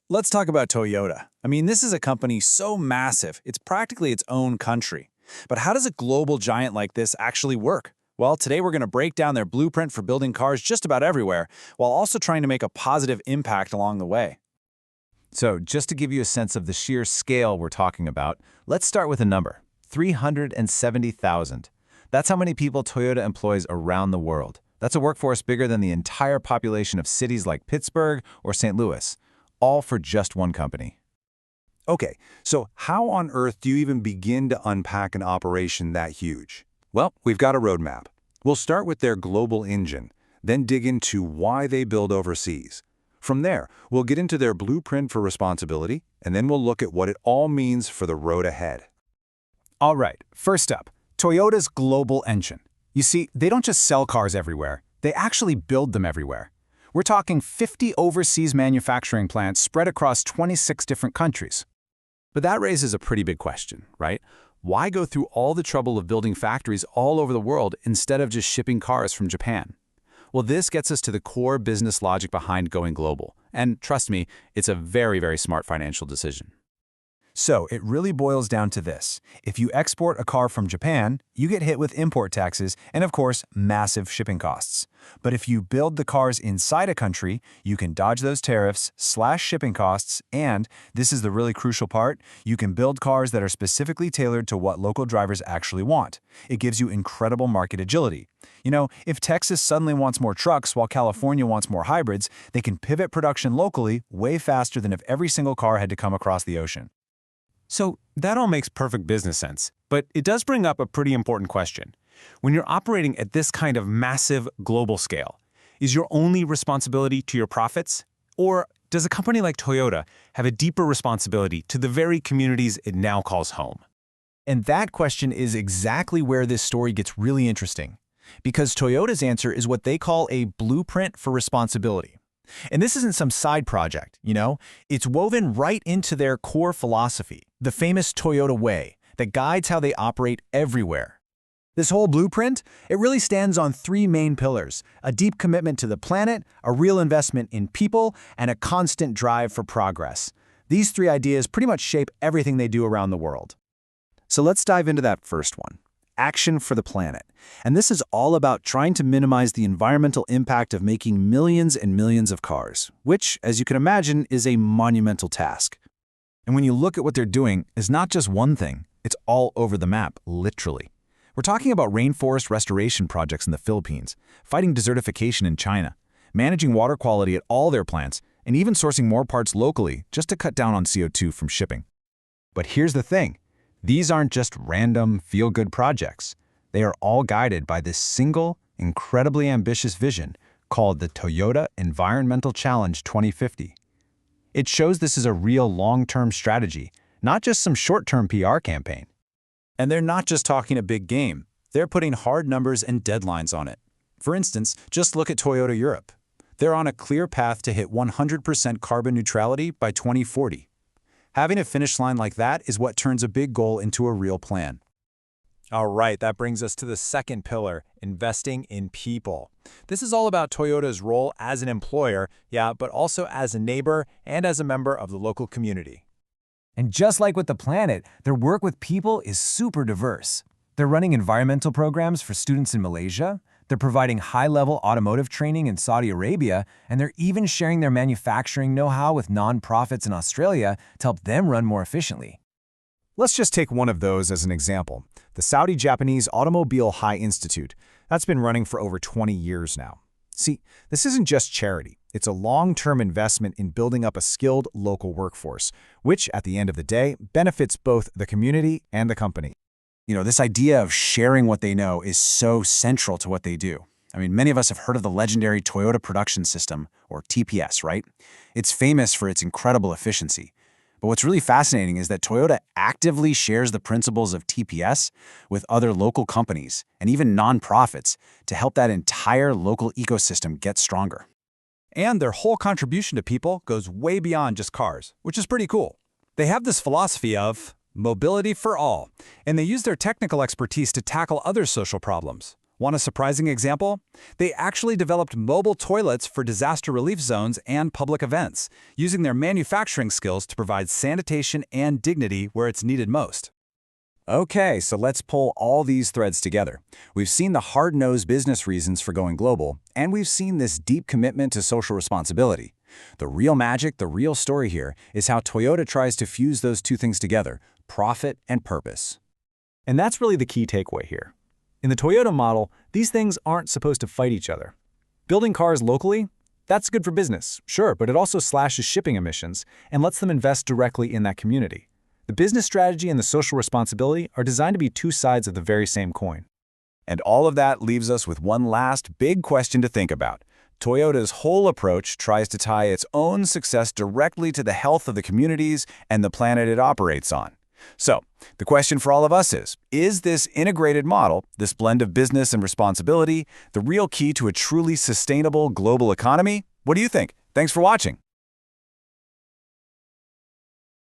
Let's talk about Toyota. I mean, this is a company so massive, it's practically its own country. But how does a global giant like this actually work? Well, today we're going to break down their blueprint for building cars just about everywhere, while also trying to make a positive impact along the way. So, just to give you a sense of the sheer scale we're talking about, let's start with a number 370,000. That's how many people Toyota employs around the world. That's a workforce bigger than the entire population of cities like Pittsburgh or St. Louis, all for just one company. Okay, so how on earth do you even begin to unpack an operation that huge? Well, we've got a roadmap. We'll start with their global engine, then dig into why they build overseas. From there, we'll get into their blueprint for responsibility, and then we'll look at what it all means for the road ahead. All right, first up, Toyota's global engine. You see, they don't just sell cars everywhere, they actually build them everywhere. We're talking 50 overseas manufacturing plants spread across 26 different countries. But that raises a pretty big question, right? Why go through all the trouble of building factories all over the world instead of just shipping cars from Japan? Well, this gets us to the core business logic behind going global. And trust me, it's a very, very smart financial decision. So it really boils down to this. If you export a car from Japan, you get hit with import taxes and, of course, massive shipping costs. But if you build the cars inside a country, you can dodge those tariffs, slash shipping costs, and, this is the really crucial part, you can build cars that are specifically tailored to what local drivers actually want. It gives you incredible market agility. You know, if Texas suddenly wants more trucks while California wants more hybrids, they can pivot production locally way faster than if every single car had to come across the ocean. So that all makes perfect business sense, but it does bring up a pretty important question. When you're operating at this kind of massive global scale, is your only responsibility to your profits? Or does a company like Toyota have a deeper responsibility to the very communities it now calls home? And that question is exactly where this story gets really interesting. Because Toyota's answer is what they call a blueprint for responsibility. And this isn't some side project, you know? It's woven right into their core philosophy, the famous Toyota Way, that guides how they operate everywhere. This whole blueprint, it really stands on three main pillars: a deep commitment to the planet, a real investment in people, and a constant drive for progress. These three ideas pretty much shape everything they do around the world. So let's dive into that first one. Action for the planet. And this is all about trying to minimize the environmental impact of making millions and millions of cars, which, as you can imagine, is a monumental task. And when you look at what they're doing, it's not just one thing, it's all over the map, literally. We're talking about rainforest restoration projects in the Philippines, fighting desertification in China, managing water quality at all their plants, and even sourcing more parts locally just to cut down on CO2 from shipping. But here's the thing. These aren't just random, feel-good projects. They are all guided by this single, incredibly ambitious vision called the Toyota Environmental Challenge 2050. It shows this is a real long-term strategy, not just some short-term PR campaign. And they're not just talking a big game. They're putting hard numbers and deadlines on it. For instance, just look at Toyota Europe. They're on a clear path to hit 100% carbon neutrality by 2040. Having a finish line like that is what turns a big goal into a real plan. All right, that brings us to the second pillar, investing in people. This is all about Toyota's role as an employer, but also as a neighbor and as a member of the local community. And just like with the planet, their work with people is super diverse. They're running environmental programs for students in Malaysia, they're providing high-level automotive training in Saudi Arabia, and they're even sharing their manufacturing know-how with nonprofits in Australia to help them run more efficiently. Let's just take one of those as an example, the Saudi-Japanese Automobile High Institute. That's been running for over 20 years now. See, this isn't just charity. It's a long-term investment in building up a skilled local workforce, which, at the end of the day, benefits both the community and the company. You know, this idea of sharing what they know is so central to what they do. I mean, many of us have heard of the legendary Toyota Production System, or TPS, right? It's famous for its incredible efficiency. But what's really fascinating is that Toyota actively shares the principles of TPS with other local companies and even nonprofits to help that entire local ecosystem get stronger. And their whole contribution to people goes way beyond just cars, which is pretty cool. They have this philosophy of mobility for all, and they use their technical expertise to tackle other social problems. Want a surprising example? They actually developed mobile toilets for disaster relief zones and public events, using their manufacturing skills to provide sanitation and dignity where it's needed most. Okay, so let's pull all these threads together. We've seen the hard-nosed business reasons for going global, and we've seen this deep commitment to social responsibility. The real magic, the real story here, is how Toyota tries to fuse those two things together, profit and purpose. And that's really the key takeaway here. In the Toyota model, these things aren't supposed to fight each other. Building cars locally? That's good for business, sure, but it also slashes shipping emissions and lets them invest directly in that community. The business strategy and the social responsibility are designed to be two sides of the very same coin. And all of that leaves us with one last big question to think about. Toyota's whole approach tries to tie its own success directly to the health of the communities and the planet it operates on. So, the question for all of us is this integrated model, this blend of business and responsibility, the real key to a truly sustainable global economy? What do you think? Thanks for watching.